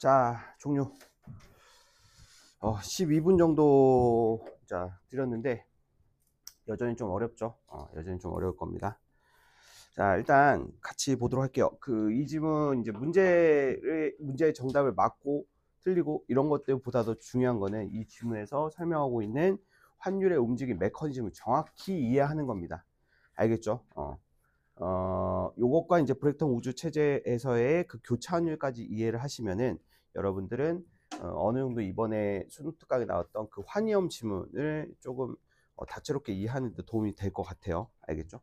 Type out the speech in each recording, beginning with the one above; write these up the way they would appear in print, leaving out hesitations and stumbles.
자, 종료. 12분 정도 드렸는데 여전히 좀 어렵죠. 여전히 좀 어려울 겁니다. 자, 일단 같이 보도록 할게요. 이 질문 이제 문제의 정답을 맞고 틀리고 이런 것들보다도 중요한 거는 이 질문에서 설명하고 있는 환율의 움직임 메커니즘을 정확히 이해하는 겁니다. 알겠죠? 요것과 이제 브렉턴 우주 체제에서의 그 교차 환율까지 이해를 하시면은 여러분들은 어느 정도 이번에 수능특강에 나왔던 그 환위험 지문을 조금 다채롭게 이해하는 데 도움이 될 것 같아요. 알겠죠?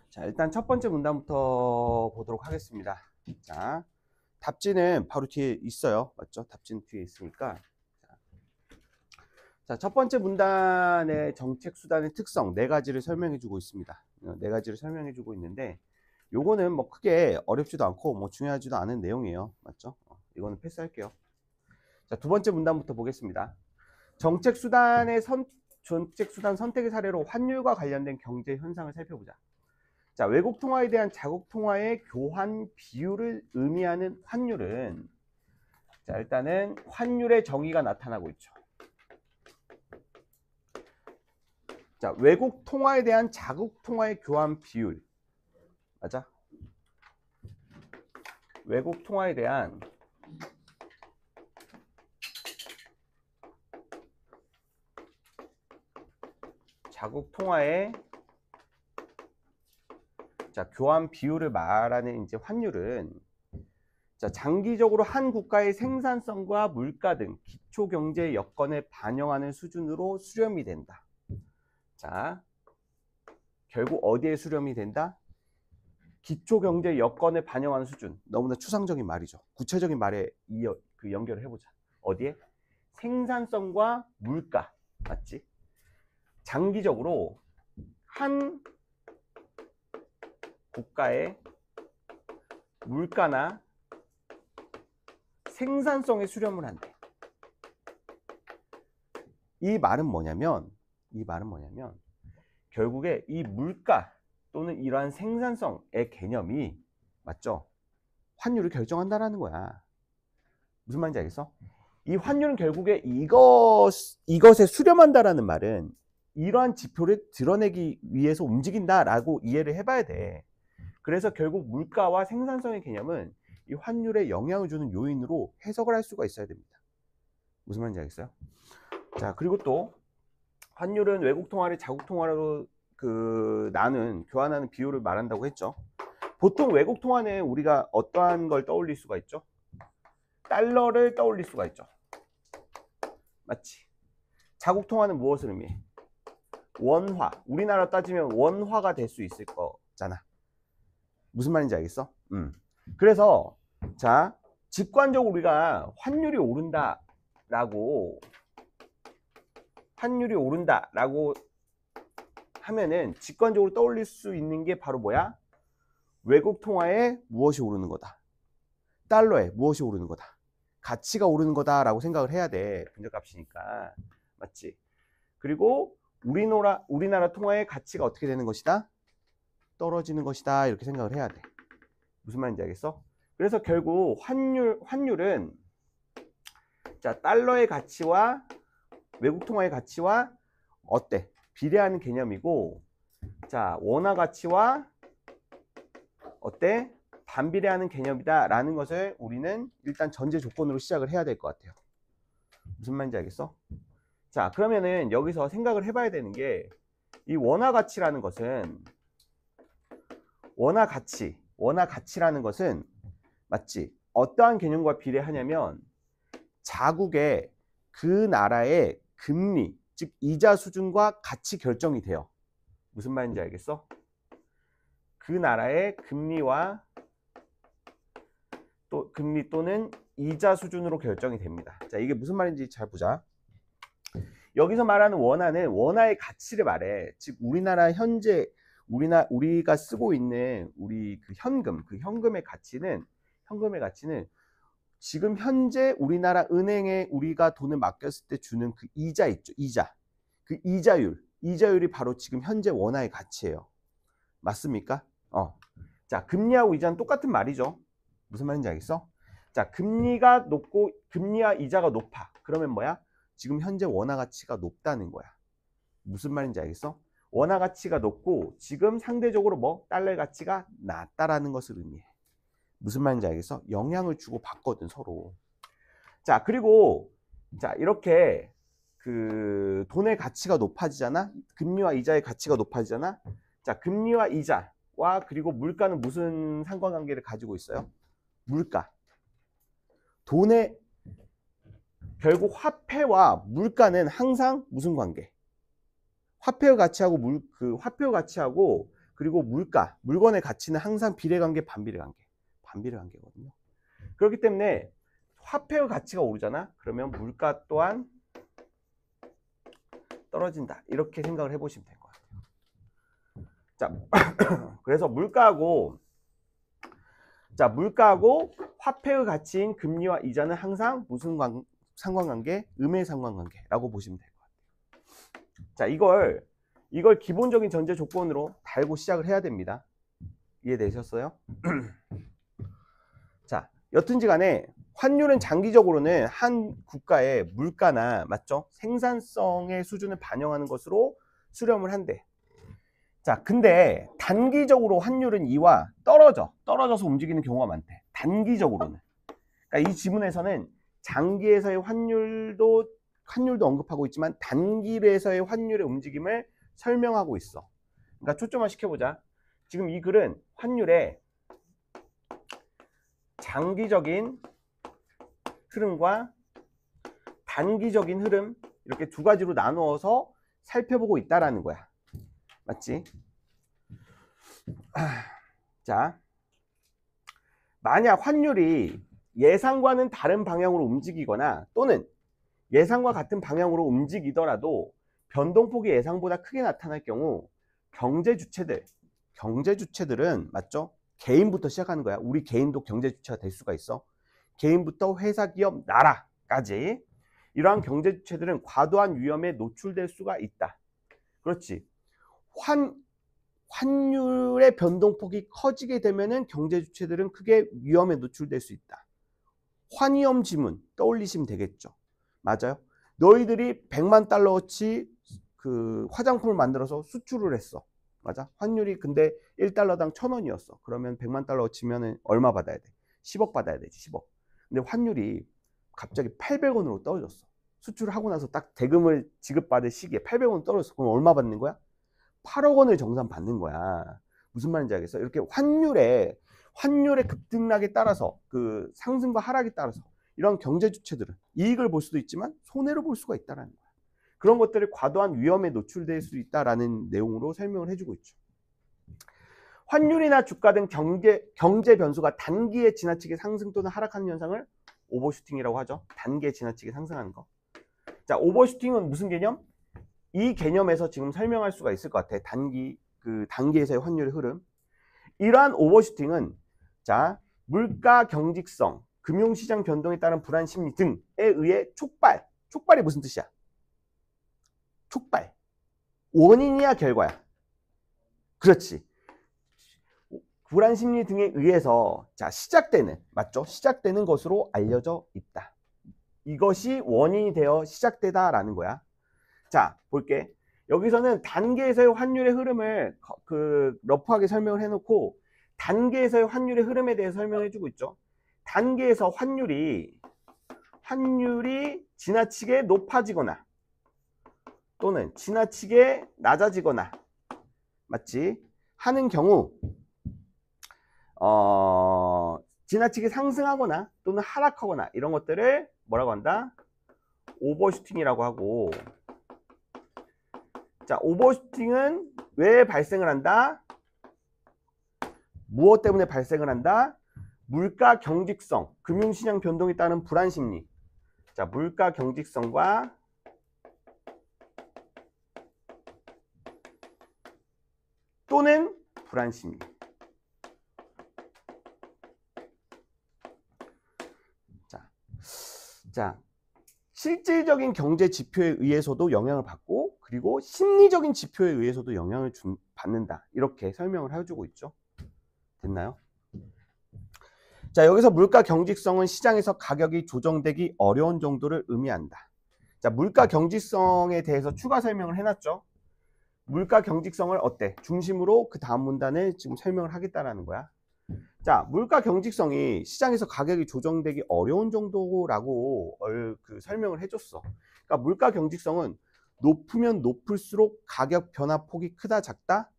자, 일단 첫 번째 문단부터 보도록 하겠습니다. 자, 답지는 바로 뒤에 있어요. 맞죠? 답지는 뒤에 있으니까. 자, 첫 번째 문단의 정책 수단의 특성 4가지를 설명해 주고 있습니다. 4가지를 설명해 주고 있는데 요거는 뭐 크게 어렵지도 않고 뭐 중요하지도 않은 내용이에요. 맞죠? 이거는 패스할게요. 자, 두 번째 문단부터 보겠습니다. 정책 수단 선택의 사례로 환율과 관련된 경제 현상을 살펴보자. 자, 외국 통화에 대한 자국 통화의 교환 비율을 의미하는 환율은, 자, 일단은 환율의 정의가 나타나고 있죠. 자, 외국 통화에 대한 자국 통화의 교환 비율. 맞아? 외국 통화에 대한 자국 통화의 교환 비율을 말하는 이제 환율은, 자, 장기적으로 한 국가의 생산성과 물가 등 기초 경제 여건을 반영하는 수준으로 수렴이 된다. 자, 결국 어디에 수렴이 된다? 기초 경제 여건을 반영하는 수준. 너무나 추상적인 말이죠. 구체적인 말에 연결을 해보자. 어디에? 생산성과 물가. 맞지? 장기적으로 한 국가의 물가나 생산성에 수렴을 한대. 이 말은 뭐냐면 결국에 이 물가 또는 이러한 생산성의 개념이, 맞죠? 환율을 결정한다라는 거야. 무슨 말인지 알겠어? 이 환율은 결국에 이것에 수렴한다라는 말은 이러한 지표를 드러내기 위해서 움직인다라고 이해를 해봐야 돼. 그래서 결국 물가와 생산성의 개념은 이 환율에 영향을 주는 요인으로 해석을 할 수가 있어야 됩니다. 무슨 말인지 알겠어요? 자, 그리고 또 환율은 외국 통화를 자국 통화로 교환하는 비율을 말한다고 했죠. 보통 외국 통화는 우리가 어떠한 걸 떠올릴 수가 있죠? 달러를 떠올릴 수가 있죠. 맞지? 자국 통화는 무엇을 의미해? 원화. 우리나라 따지면 원화가 될 수 있을 거잖아. 무슨 말인지 알겠어? 그래서 자, 직관적으로 우리가 환율이 오른다라고 하면은 직관적으로 떠올릴 수 있는 게 바로 뭐야? 외국 통화에 무엇이 오르는 거다. 달러에 무엇이 오르는 거다. 가치가 오르는 거다라고 생각을 해야 돼. 분자값이니까. 맞지? 그리고 우리나라 통화의 가치가 어떻게 되는 것이다? 떨어지는 것이다. 이렇게 생각을 해야 돼. 무슨 말인지 알겠어? 그래서 결국 환율은 자, 달러의 가치와 외국 통화의 가치와 어때? 비례하는 개념이고, 자, 원화 가치와 어때? 반비례하는 개념이다 라는 것을 우리는 일단 전제 조건으로 시작을 해야 될 것 같아요. 무슨 말인지 알겠어? 자, 그러면은 여기서 생각을 해봐야 되는 게, 이 원화 가치라는 것은 맞지? 어떠한 개념과 비례하냐면 자국의 그 나라의 금리, 즉 이자 수준과 같이 결정이 돼요. 무슨 말인지 알겠어? 그 나라의 금리 또는 이자 수준으로 결정이 됩니다. 자, 이게 무슨 말인지 잘 보자. 여기서 말하는 원화는 원화의 가치를 말해. 즉 우리가 쓰고 있는 우리 현금의 가치는 지금 현재 우리나라 은행에 우리가 돈을 맡겼을 때 주는 그 이자 있죠. 그 이자율이 바로 지금 현재 원화의 가치예요. 맞습니까? 자, 금리하고 이자는 똑같은 말이죠. 무슨 말인지 알겠어? 자, 금리가 높고 금리와 이자가 높아. 그러면 뭐야? 지금 현재 원화 가치가 높다는 거야. 무슨 말인지 알겠어? 원화 가치가 높고 지금 상대적으로 뭐 달러의 가치가 낮다라는 것을 의미해. 무슨 말인지 알겠어? 영향을 주고 받거든 서로. 자, 그리고 자, 이렇게 그 돈의 가치가 높아지잖아. 금리와 이자의 가치가 높아지잖아. 자, 금리와 이자와 그리고 물가는 무슨 상관관계를 가지고 있어요? 물가. 돈의 결국 화폐와 물가는 항상 무슨 관계? 화폐의 가치하고 화폐의 가치하고 그리고 물가, 물건의 가치는 항상 비례관계, 반비례관계. 반비례관계거든요. 그렇기 때문에 화폐의 가치가 오르잖아. 그러면 물가 또한 떨어진다. 이렇게 생각을 해보시면 될 것 같아요. 자, 그래서 물가하고 화폐의 가치인 금리와 이자는 항상 무슨 상관관계? 음의 상관관계라고 보시면 될 것 같아요. 자, 이걸 기본적인 전제 조건으로 달고 시작을 해야 됩니다. 이해되셨어요? 자, 여튼지 간에 환율은 장기적으로는 한 국가의 물가나 맞죠? 생산성의 수준을 반영하는 것으로 수렴을 한대. 자, 근데 단기적으로 환율은 이와 떨어져서 움직이는 경우가 많대. 단기적으로는. 그러니까 이 지문에서는 장기에서의 환율도 언급하고 있지만 단기에서의 환율의 움직임을 설명하고 있어. 그러니까 초점화 시켜보자. 지금 이 글은 환율의 장기적인 흐름과 단기적인 흐름 이렇게 두 가지로 나누어서 살펴보고 있다라는 거야. 맞지? 자, 만약 환율이 예상과는 다른 방향으로 움직이거나 또는 예상과 같은 방향으로 움직이더라도 변동폭이 예상보다 크게 나타날 경우 경제 주체들은 맞죠? 개인부터 시작하는 거야. 우리 개인도 경제 주체가 될 수가 있어. 개인부터 회사, 기업, 나라까지 이러한 경제 주체들은 과도한 위험에 노출될 수가 있다. 그렇지. 환율의 변동폭이 커지게 되면은 경제 주체들은 크게 위험에 노출될 수 있다. 환위험 지문 떠올리시면 되겠죠. 맞아요. 너희들이 100만 달러어치 그 화장품을 만들어서 수출을 했어. 맞아. 환율이 근데 1달러당 1,000원이었어. 그러면 100만 달러어치면은 얼마 받아야 돼? 10억 받아야 되지. 10억. 근데 환율이 갑자기 800원으로 떨어졌어. 수출을 하고 나서 딱 대금을 지급받을 시기에 800원 떨어졌어. 그럼 얼마 받는 거야? 8억 원을 정산 받는 거야. 무슨 말인지 알겠어? 이렇게 환율의 급등락에 따라서 그 상승과 하락에 따라서 이런 경제 주체들은 이익을 볼 수도 있지만 손해를 볼 수가 있다는 거야. 그런 것들이 과도한 위험에 노출될 수 있다라는 내용으로 설명을 해주고 있죠. 환율이나 주가 등 경제 변수가 단기에 지나치게 상승 또는 하락하는 현상을 오버슈팅이라고 하죠. 단기에 지나치게 상승하는 거. 자, 오버슈팅은 무슨 개념? 이 개념에서 지금 설명할 수가 있을 것 같아. 단기에서의 환율의 흐름. 이러한 오버슈팅은 자, 물가 경직성, 금융시장 변동에 따른 불안 심리 등에 의해 촉발이 무슨 뜻이야? 촉발. 원인이야, 결과야? 그렇지. 불안 심리 등에 의해서 자, 맞죠? 시작되는 것으로 알려져 있다. 이것이 원인이 되어 시작되다라는 거야. 자, 볼게. 여기서는 단계에서의 환율의 흐름을 러프하게 설명을 해놓고 단계에서의 환율의 흐름에 대해서 설명해주고 있죠. 단계에서 환율이 지나치게 높아지거나 또는 지나치게 낮아지거나 맞지? 하는 경우 지나치게 상승하거나 또는 하락하거나 이런 것들을 뭐라고 한다? 오버슈팅이라고 하고 자, 오버슈팅은 왜 발생을 한다? 무엇 때문에 발생을 한다? 물가 경직성, 금융시장 변동에 따른 불안 심리. 자, 물가 경직성과 또는 불안 심리. 자, 실질적인 경제 지표에 의해서도 영향을 받고 그리고 심리적인 지표에 의해서도 영향을 받는다. 이렇게 설명을 해주고 있죠. 됐나요? 자, 여기서 물가 경직성은 시장에서 가격이 조정되기 어려운 정도를 의미한다. 자, 물가 경직성에 대해서 추가 설명을 해놨죠. 물가 경직성을 어때? 중심으로 그 다음 문단을 지금 설명을 하겠다라는 거야. 자, 물가 경직성이 시장에서 가격이 조정되기 어려운 정도라고 설명을 해줬어. 그러니까 물가 경직성은 높으면 높을수록 가격 변화폭이 크다, 작다?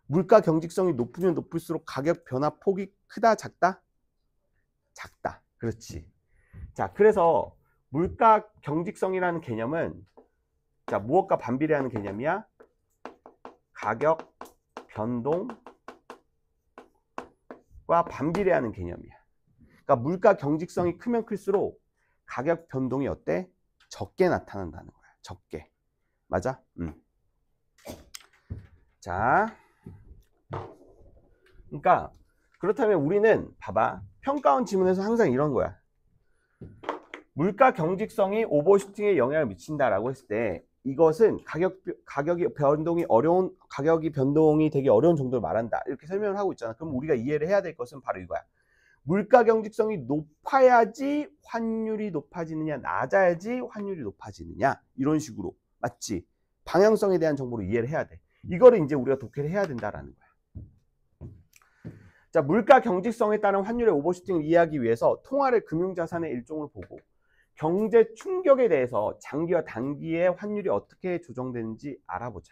물가 경직성이 높으면 높을수록 가격 변화폭이 크다, 작다? 작다. 그렇지. 자, 그래서 물가 경직성이라는 개념은 자, 무엇과 반비례하는 개념이야? 가격 변동과 반비례하는 개념이야. 그러니까 물가 경직성이 크면 클수록 가격 변동이 어때? 적게 나타난다는 거야. 적게. 맞아? 자, 그러니까 그렇다면 우리는 봐봐. 평가원 지문에서 항상 이런 거야. 물가 경직성이 오버슈팅에 영향을 미친다라고 했을 때 이것은 가격이 변동이 되게 어려운 정도를 말한다. 이렇게 설명을 하고 있잖아. 그럼 우리가 이해를 해야 될 것은 바로 이거야. 물가 경직성이 높아야지 환율이 높아지느냐, 낮아야지 환율이 높아지느냐, 이런 식으로. 맞지? 방향성에 대한 정보를 이해를 해야 돼. 이거를 이제 우리가 독해를 해야 된다라는 거야. 자, 물가 경직성에 따른 환율의 오버슈팅을 이해하기 위해서 통화를 금융자산의 일종으로 보고 경제 충격에 대해서 장기와 단기의 환율이 어떻게 조정되는지 알아보자.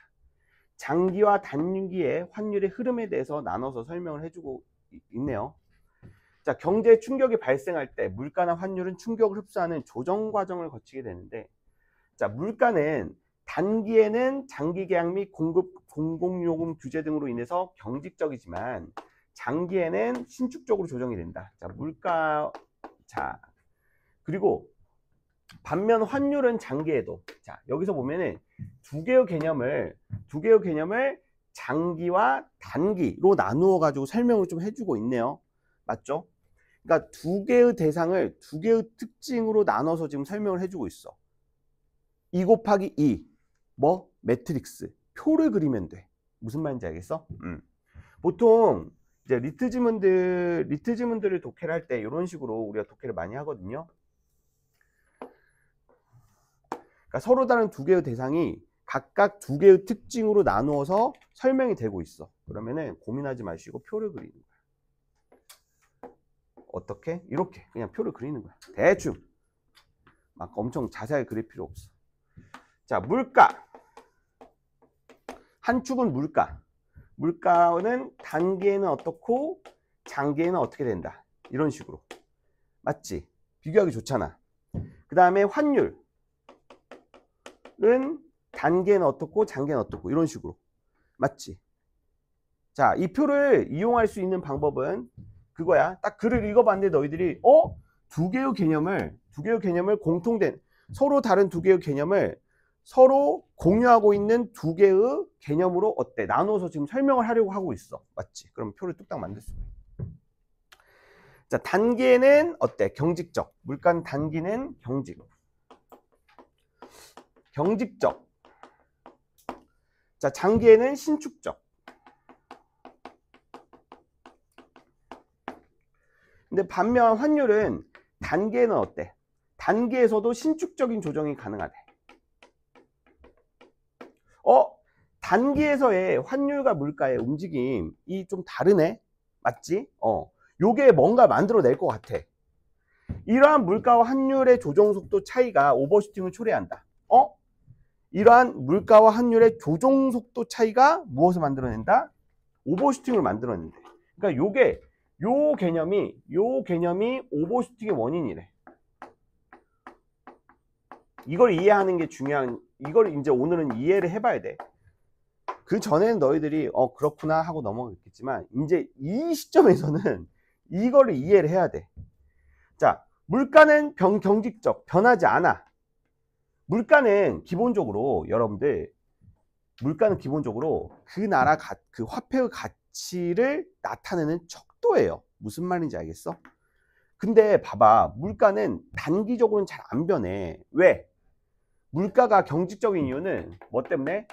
장기와 단기의 환율의 흐름에 대해서 나눠서 설명을 해주고 있네요. 자, 경제 충격이 발생할 때 물가나 환율은 충격을 흡수하는 조정 과정을 거치게 되는데, 자, 물가는 단기에는 장기 계약 및 공공요금 규제 등으로 인해서 경직적이지만 장기에는 신축적으로 조정이 된다. 자, 그리고 반면 환율은 장기에도, 자, 여기서 보면은 두 개의 개념을 장기와 단기로 나누어 가지고 설명을 좀 해주고 있네요. 맞죠? 그러니까 두 개의 대상을 두 개의 특징으로 나눠서 지금 설명을 해주고 있어. 2 곱하기 2 매트릭스 표를 그리면 돼. 무슨 말인지 알겠어? 보통 이제 리트 지문들을 독해를 할 때 이런 식으로 우리가 독해를 많이 하거든요. 그러니까 서로 다른 두 개의 대상이 각각 두 개의 특징으로 나누어서 설명이 되고 있어. 그러면은 고민하지 마시고 표를 그리는 거야. 어떻게? 이렇게 그냥 표를 그리는 거야. 대충 막 엄청 자세하게 그릴 필요 없어. 자, 물가. 한 축은 물가. 물가는 단기에는 어떻고 장기에는 어떻게 된다. 이런 식으로. 맞지? 비교하기 좋잖아. 그 다음에 환율. 은 단계는 어떻고 장계는 어떻고 이런 식으로. 맞지? 자, 이 표를 이용할 수 있는 방법은 그거야. 딱 글을 읽어봤는데 너희들이 두 개의 개념을 공통된 서로 다른 두 개의 개념을 서로 공유하고 있는 두 개의 개념으로 어때? 나눠서 지금 설명을 하려고 하고 있어. 맞지? 그럼 표를 뚝딱 만들 수 있어. 자, 단계는 어때? 경직적. 물가는 단기는 경직적. 자, 장기에는 신축적. 근데 반면 환율은 단기에는 어때? 단기에서도 신축적인 조정이 가능하대. 단기에서의 환율과 물가의 움직임이 좀 다르네. 맞지? 요게 뭔가 만들어낼 것 같아. 이러한 물가와 환율의 조정 속도 차이가 오버슈팅을 초래한다. 이러한 물가와 환율의 조정 속도 차이가 무엇을 만들어낸다? 오버슈팅을 만들어낸다. 그러니까 요 개념이 오버슈팅의 원인이래. 이걸 이해하는 게 이걸 이제 오늘은 이해를 해봐야 돼. 그 전에는 너희들이 그렇구나 하고 넘어갔겠지만 이제 이 시점에서는 이거를 이해를 해야 돼. 자, 물가는 경직적, 변하지 않아. 물가는 기본적으로 그 나라 그 화폐의 가치를 나타내는 척도예요. 무슨 말인지 알겠어? 근데 봐봐, 물가는 단기적으로는 잘 안 변해. 왜? 물가가 경직적인 이유는 뭐 때문에?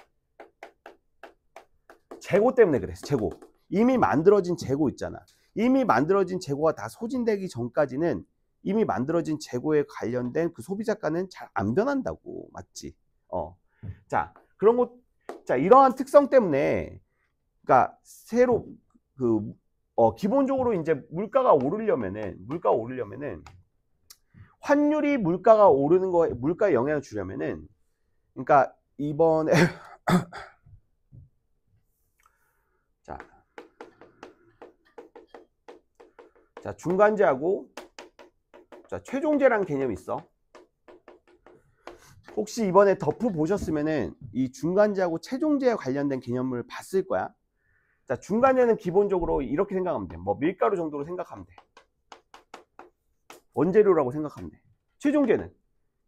재고 때문에 그래. 재고. 이미 만들어진 재고 있잖아. 이미 만들어진 재고가 다 소진되기 전까지는 이미 만들어진 재고에 관련된 그 소비자가는 잘 안 변한다고. 맞지? 자, 그런 것, 자, 이러한 특성 때문에, 그러니까 새로 기본적으로 이제 물가가 오르려면은 환율이 물가가 오르는 거에 물가에 영향을 주려면은, 그러니까 이번에 자, 중간재하고 자, 최종재라는 개념이 있어. 혹시 이번에 덮프 보셨으면은 이 중간재하고 최종재에 관련된 개념을 봤을 거야. 자, 중간재는 기본적으로 이렇게 생각하면 돼. 뭐 밀가루 정도로 생각하면 돼. 원재료라고 생각하면 돼. 최종재는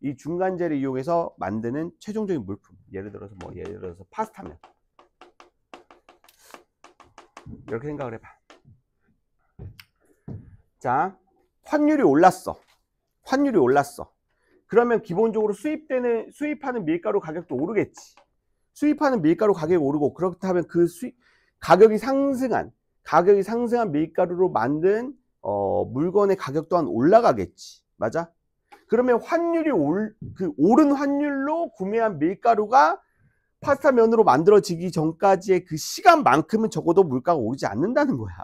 이 중간재를 이용해서 만드는 최종적인 물품. 예를 들어서 파스타면 이렇게 생각을 해봐. 자, 환율이 올랐어. 그러면 기본적으로 수입하는 밀가루 가격도 오르겠지. 수입하는 밀가루 가격이 오르고, 그렇다면 그 가격이 상승한 밀가루로 만든 물건의 가격 또한 올라가겠지. 맞아? 그러면 오른 환율로 구매한 밀가루가 파스타 면으로 만들어지기 전까지의 그 시간만큼은 적어도 물가가 오르지 않는다는 거야.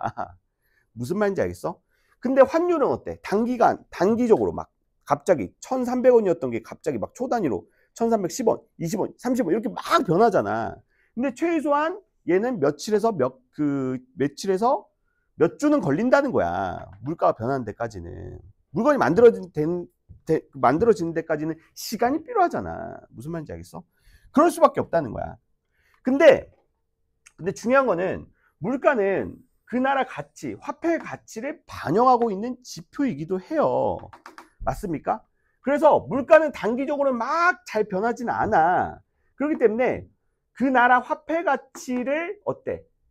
무슨 말인지 알겠어? 근데 환율은 어때? 단기적으로 막 갑자기 1,300원이었던 게 갑자기 막 초단위로 1,310원, 20원, 30원 이렇게 막 변하잖아. 근데 최소한 얘는 며칠에서 몇 주는 걸린다는 거야. 물가가 변하는 데까지는. 물건이 만들어지는 데까지는 시간이 필요하잖아. 무슨 말인지 알겠어? 그럴 수밖에 없다는 거야. 근데 중요한 거는 물가는 그 나라 가치, 화폐의 가치를 반영하고 있는 지표이기도 해요. 맞습니까? 그래서 물가는 단기적으로 막 잘 변하지는 않아. 그렇기 때문에 그 나라 화폐 가치를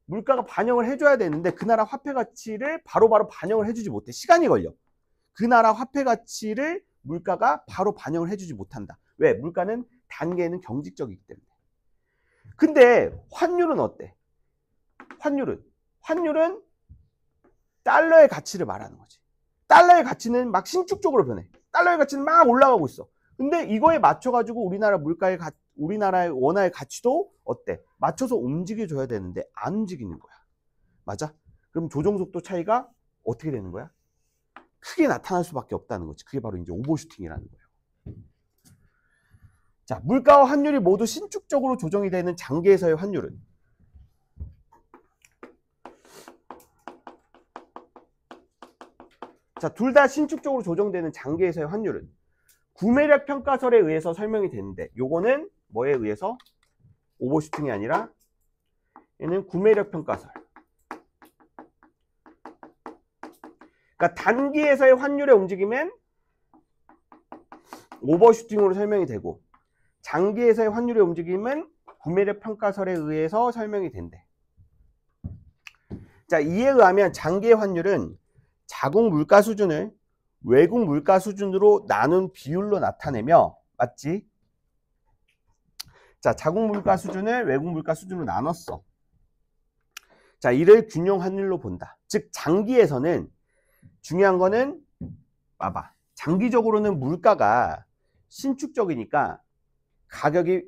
물가가 반영을 해줘야 되는데 그 나라 화폐 가치를 바로바로 반영을 해주지 못해. 시간이 걸려. 그 나라 화폐 가치를 물가가 바로 반영을 해주지 못한다. 왜? 물가는 단계에는 경직적이기 때문에. 근데 환율은 어때? 환율은 달러의 가치를 말하는 거지. 달러의 가치는 막 신축적으로 변해. 달러의 가치는 막 올라가고 있어. 근데 이거에 맞춰가지고 우리나라의 원화의 가치도 맞춰서 움직여줘야 되는데 안 움직이는 거야. 맞아? 그럼 조정속도 차이가 어떻게 되는 거야? 크게 나타날 수밖에 없다는 거지. 그게 바로 이제 오버슈팅이라는 거예요. 자, 물가와 환율이 모두 신축적으로 조정이 되는 장기에서의 환율은 자, 둘 다 신축적으로 조정되는 장기에서의 환율은 구매력 평가설에 의해서 설명이 되는데 요거는 뭐에 의해서? 오버슈팅이 아니라 얘는 구매력 평가설. 그러니까 단기에서의 환율의 움직임은 오버슈팅으로 설명이 되고 장기에서의 환율의 움직임은 구매력 평가설에 의해서 설명이 된대. 자, 이에 의하면 장기의 환율은 자국 물가 수준을 외국 물가 수준으로 나눈 비율로 나타내며, 맞지? 자, 자국 물가 수준을 외국 물가 수준으로 나눴어. 자, 이를 균형 환율로 본다. 즉 장기에서는 중요한 거는 봐봐. 장기적으로는 물가가 신축적이니까 가격이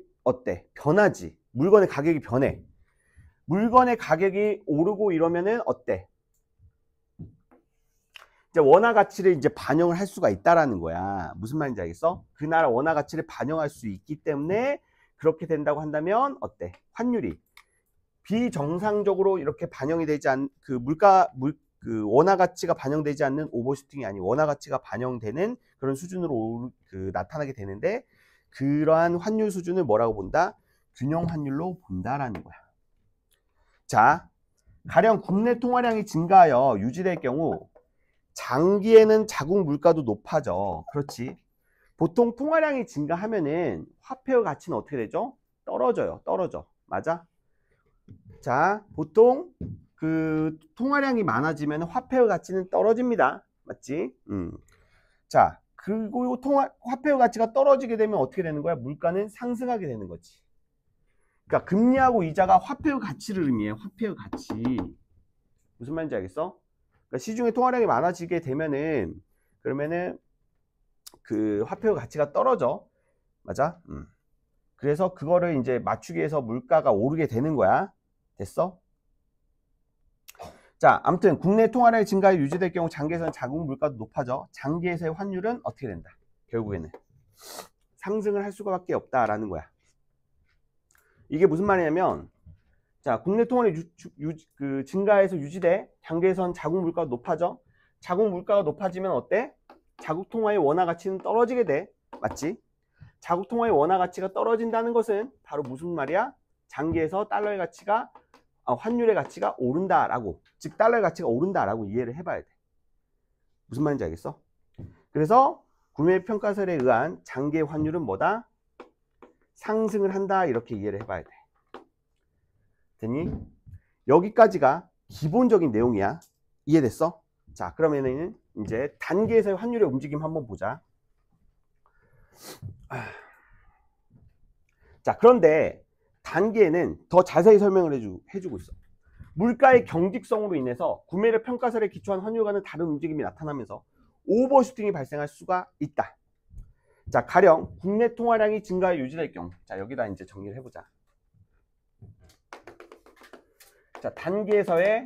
변하지. 물건의 가격이 변해. 물건의 가격이 오르고 이러면은 이제 원화 가치를 이제 반영을 할 수가 있다라는 거야. 무슨 말인지 알겠어? 그 나라 원화 가치를 반영할 수 있기 때문에 그렇게 된다고 한다면 환율이 비정상적으로 이렇게 반영이 되지 않는 그 원화 가치가 반영되지 않는 오버슈팅이 아닌 원화 가치가 반영되는 그런 수준으로 나타나게 되는데 그러한 환율 수준을 뭐라고 본다? 균형 환율로 본다라는 거야. 자, 가령 국내 통화량이 증가하여 유지될 경우 장기에는 자국 물가도 높아져. 그렇지. 보통 통화량이 증가하면은 화폐의 가치는 어떻게 되죠? 떨어져. 맞아? 자, 보통 그 통화량이 많아지면 화폐의 가치는 떨어집니다. 맞지? 자, 그리고 화폐의 가치가 떨어지게 되면 어떻게 되는 거야? 물가는 상승하게 되는 거지. 그러니까 금리하고 이자가 화폐의 가치를 의미해. 화폐의 가치. 무슨 말인지 알겠어? 그러니까 시중에 통화량이 많아지게 되면은 그러면은 그 화폐의 가치가 떨어져. 맞아? 그래서 그거를 이제 맞추기 위해서 물가가 오르게 되는 거야. 됐어? 자, 아무튼 국내 통화량이 증가해 유지될 경우 장기에서는 자국 물가도 높아져. 장기에서의 환율은 어떻게 된다? 결국에는 상승을 할 수밖에 없다라는 거야. 이게 무슨 말이냐면, 자, 국내 통화량이 증가해서 유지돼. 장기에선 자국 물가가 높아져. 자국 물가가 높아지면 어때? 자국 통화의 원화 가치는 떨어지게 돼. 맞지? 자국 통화의 원화 가치가 떨어진다는 것은 바로 무슨 말이야? 장기에서 달러의 가치가 환율의 가치가 오른다라고, 즉 달러의 가치가 오른다라고 이해를 해봐야 돼. 무슨 말인지 알겠어? 그래서 구매평가설에 의한 장기의 환율은 뭐다? 상승을 한다, 이렇게 이해를 해봐야 돼. 됐니? 여기까지가 기본적인 내용이야. 이해됐어? 자, 그러면은 이제 단기에서의 환율의 움직임 한번 보자. 자, 그런데 단기에는 더 자세히 설명을 해주고 있어. 물가의 경직성으로 인해서 구매력 평가설에 기초한 환율과는 다른 움직임이 나타나면서 오버슈팅이 발생할 수가 있다. 자, 가령 국내 통화량이 증가해 유지될 경우, 자, 여기다 이제 정리를 해보자. 자, 단기에서의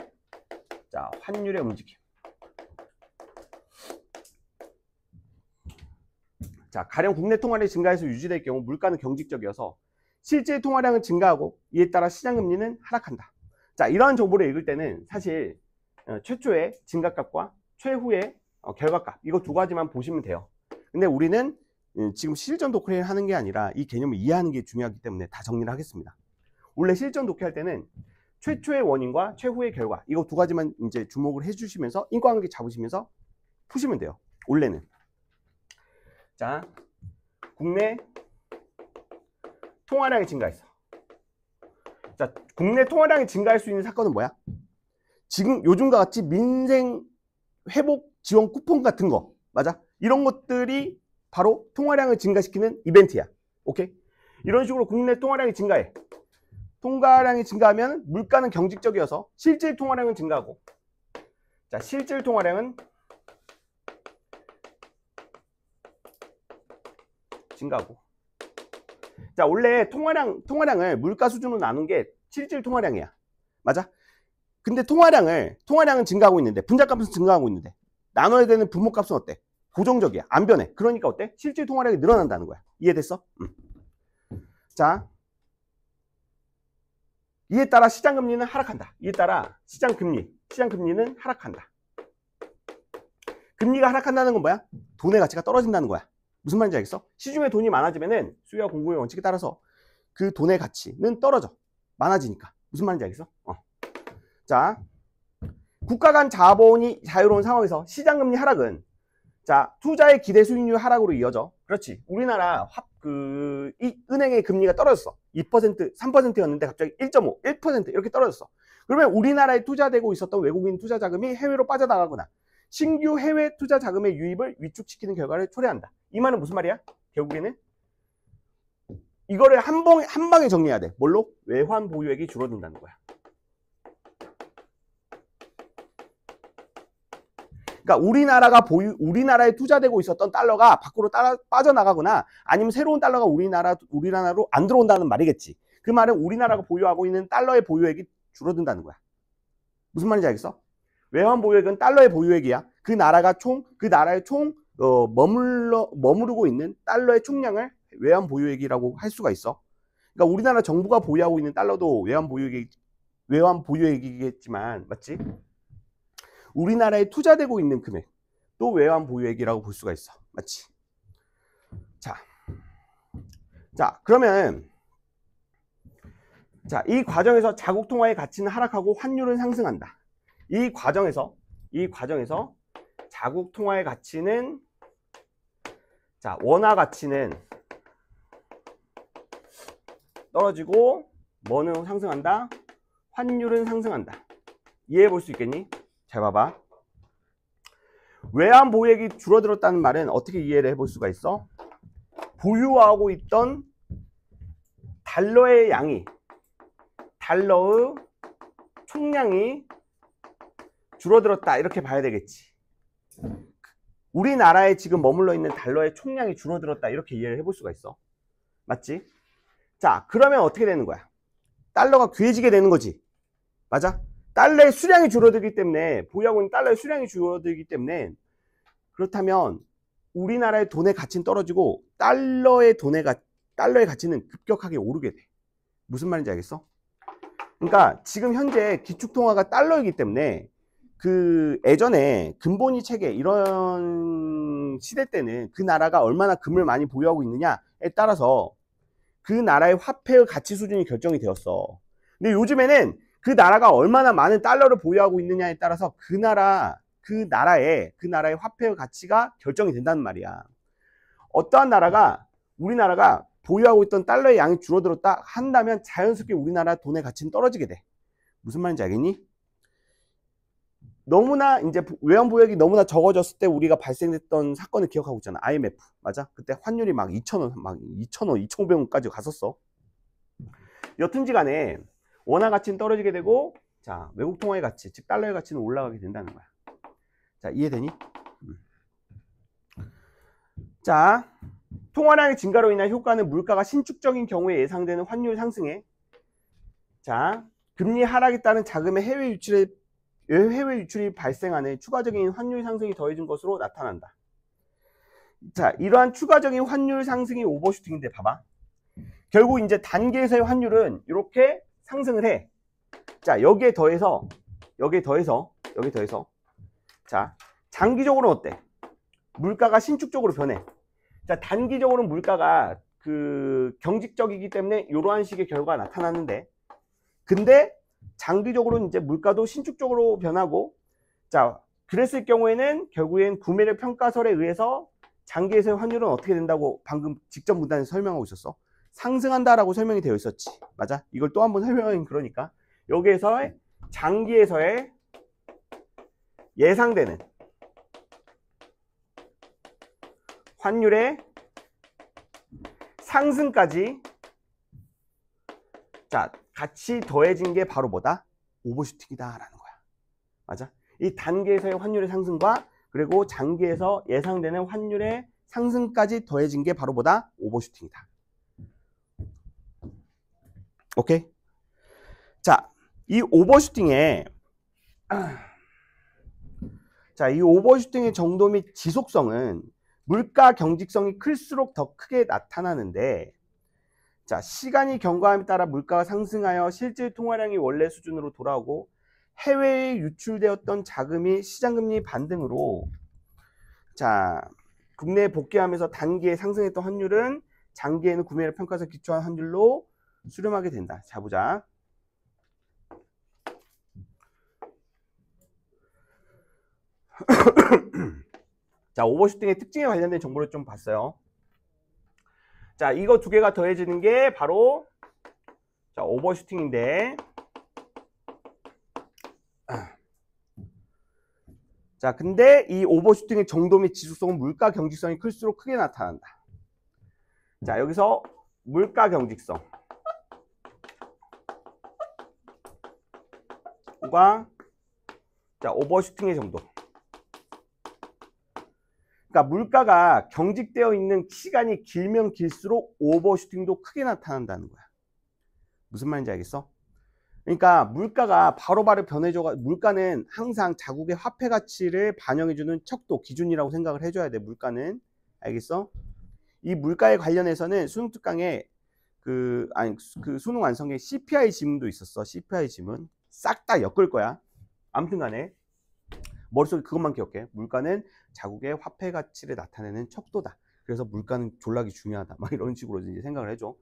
자, 환율의 움직임. 자, 가령 국내 통화량이 증가해서 유지될 경우 물가는 경직적이어서 실제 통화량은 증가하고 이에 따라 시장금리는 하락한다. 자, 이러한 정보를 읽을 때는 사실 최초의 증가값과 최후의 결과값, 이거 두 가지만 보시면 돼요. 근데 우리는 지금 실전 독해를 하는 게 아니라 이 개념을 이해하는 게 중요하기 때문에 다 정리를 하겠습니다. 원래 실전 독해할 때는 최초의 원인과 최후의 결과, 이거 두 가지만 이제 주목을 해주시면서 인과관계 잡으시면서 푸시면 돼요. 원래는. 자, 국내 통화량이 증가했어. 자, 국내 통화량이 증가할 수 있는 사건은 뭐야? 지금 요즘과 같이 민생 회복 지원 쿠폰 같은 거, 맞아? 이런 것들이 바로 통화량을 증가시키는 이벤트야. 오케이? 이런 식으로 국내 통화량이 증가해. 통화량이 증가하면 물가는 경직적이어서 실질 통화량은 증가하고, 자, 실질 통화량은 증가하고. 자, 원래 통화량을 물가 수준으로 나눈 게 실질 통화량이야. 맞아? 근데 통화량은 증가하고 있는데, 분자값은 증가하고 있는데, 나눠야 되는 분모값은 어때? 고정적이야. 안 변해. 그러니까 어때? 실질 통화량이 늘어난다는 거야. 이해됐어? 자, 이에 따라 시장금리는 하락한다. 이에 따라 시장금리는 하락한다. 금리가 하락한다는 건 뭐야? 돈의 가치가 떨어진다는 거야. 무슨 말인지 알겠어? 시중에 돈이 많아지면은 수요와 공급의 원칙에 따라서 그 돈의 가치는 떨어져. 많아지니까. 무슨 말인지 알겠어? 자, 국가 간 자본이 자유로운 상황에서 시장금리 하락은, 자, 투자의 기대 수익률 하락으로 이어져. 그렇지. 우리나라 이 은행의 금리가 떨어졌어. 2%, 3%였는데 갑자기 1.5, 1% 이렇게 떨어졌어. 그러면 우리나라에 투자되고 있었던 외국인 투자 자금이 해외로 빠져나가거나 신규 해외 투자 자금의 유입을 위축시키는 결과를 초래한다. 이 말은 무슨 말이야? 결국에는 이거를 한 방에 정리해야 돼. 뭘로? 외환 보유액이 줄어든다는 거야. 그러니까 우리나라에 투자되고 있었던 달러가 밖으로 빠져나가거나 아니면 새로운 달러가 우리나라로 안 들어온다는 말이겠지. 그 말은 우리나라가 보유하고 있는 달러의 보유액이 줄어든다는 거야. 무슨 말인지 알겠어? 외환 보유액은 달러의 보유액이야. 그 나라의 머무르고 있는 달러의 총량을 외환 보유액이라고 할 수가 있어. 그러니까 우리나라 정부가 보유하고 있는 달러도 외환 보유액이겠지만, 맞지? 우리나라에 투자되고 있는 금액 또 외환 보유액이라고 볼 수가 있어. 맞지? 자, 그러면 자, 이 과정에서 자국 통화의 가치는 하락하고 환율은 상승한다. 이 과정에서 자국 통화의 가치는, 자, 원화 가치는 떨어지고 뭐는 상승한다? 환율은 상승한다. 이해해 볼 수 있겠니? 잘 봐봐. 외환 보유액이 줄어들었다는 말은 어떻게 이해를 해볼 수가 있어? 보유하고 있던 달러의 양이, 달러의 총량이 줄어들었다 이렇게 봐야 되겠지. 우리나라에 지금 머물러 있는 달러의 총량이 줄어들었다 이렇게 이해를 해볼 수가 있어. 맞지? 자, 그러면 어떻게 되는 거야? 달러가 귀해지게 되는 거지. 맞아? 달러의 수량이 줄어들기 때문에, 보유하고 있는 달러의 수량이 줄어들기 때문에, 그렇다면 우리나라의 돈의 가치는 떨어지고 달러의 가치는 급격하게 오르게 돼. 무슨 말인지 알겠어? 그러니까 지금 현재 기축통화가 달러이기 때문에 그 예전에 금본위 체계 이런 시대 때는 그 나라가 얼마나 금을 많이 보유하고 있느냐에 따라서 그 나라의 화폐의 가치 수준이 결정이 되었어. 근데 요즘에는 그 나라가 얼마나 많은 달러를 보유하고 있느냐에 따라서 그 나라의 화폐의 가치가 결정이 된다는 말이야. 어떠한 나라가 우리나라가 보유하고 있던 달러의 양이 줄어들었다 한다면 자연스럽게 우리나라 돈의 가치는 떨어지게 돼. 무슨 말인지 알겠니? 너무나 이제 외환 보유액이 너무나 적어졌을 때 우리가 발생했던 사건을 기억하고 있잖아. IMF. 맞아? 그때 환율이 막 2,000원, 2,500원까지 갔었어. 여튼지 간에 원화 가치는 떨어지게 되고, 자, 외국 통화의 가치, 즉 달러의 가치는 올라가게 된다는 거야. 자, 이해되니? 자, 통화량의 증가로 인한 효과는 물가가 신축적인 경우에 예상되는 환율 상승에, 자, 금리 하락에 따른 자금의 해외 유출이 발생하는 추가적인 환율 상승이 더해진 것으로 나타난다. 자, 이러한 추가적인 환율 상승이 오버슈팅인데 봐봐. 결국 이제 단계에서의 환율은 이렇게 상승을 해. 자, 여기에 더해서 자, 장기적으로는 어때? 물가가 신축적으로 변해. 자, 단기적으로는 물가가 경직적이기 때문에 이러한 식의 결과가 나타나는데, 근데 장기적으로는 이제 물가도 신축적으로 변하고, 자, 그랬을 경우에는 결국엔 구매력 평가설에 의해서 장기에서의 환율은 어떻게 된다고 방금 직접 문단에서 설명하고 있었어. 상승한다라고 설명이 되어 있었지. 맞아? 이걸 또 한번 설명하긴 그러니까. 여기에서의 장기에서의 예상되는 환율의 상승까지, 자, 같이 더해진 게 바로 뭐다? 오버슈팅이다라는 거야. 맞아? 이 단계에서의 환율의 상승과 그리고 장기에서 예상되는 환율의 상승까지 더해진 게 바로 뭐다? 오버슈팅이다. 오케이? 자, 이 오버슈팅의 정도 및 지속성은 물가 경직성이 클수록 더 크게 나타나는데, 자, 시간이 경과함에 따라 물가가 상승하여 실질 통화량이 원래 수준으로 돌아오고 해외에 유출되었던 자금이 시장금리 반등으로, 자, 국내에 복귀하면서 단기에 상승했던 환율은 장기에는 구매력 평가에서 기초한 환율로 수렴하게 된다. 자, 보자. 자, 오버슈팅의 특징에 관련된 정보를 좀 봤어요. 자, 이거 두 개가 더해지는 게 바로, 자, 오버슈팅인데, 자, 근데 이 오버슈팅의 정도 및 지속성은 물가 경직성이 클수록 크게 나타난다. 자, 여기서 물가 경직성과, 자, 오버슈팅의 정도. 그러니까 물가가 경직되어 있는 시간이 길면 길수록 오버슈팅도 크게 나타난다는 거야. 무슨 말인지 알겠어? 그러니까 물가가 바로바로 변해져가, 물가는 항상 자국의 화폐 가치를 반영해주는 척도, 기준이라고 생각을 해줘야 돼. 물가는. 알겠어? 이 물가에 관련해서는 수능 특강에 수능 완성에 CPI 지문도 있었어. CPI 지문 싹 다 엮을 거야. 아무튼 간에 머릿속에 그것만 기억해. 물가는 자국의 화폐 가치를 나타내는 척도다. 그래서 물가는 졸라기 중요하다. 막 이런 식으로 이제 생각을 해줘.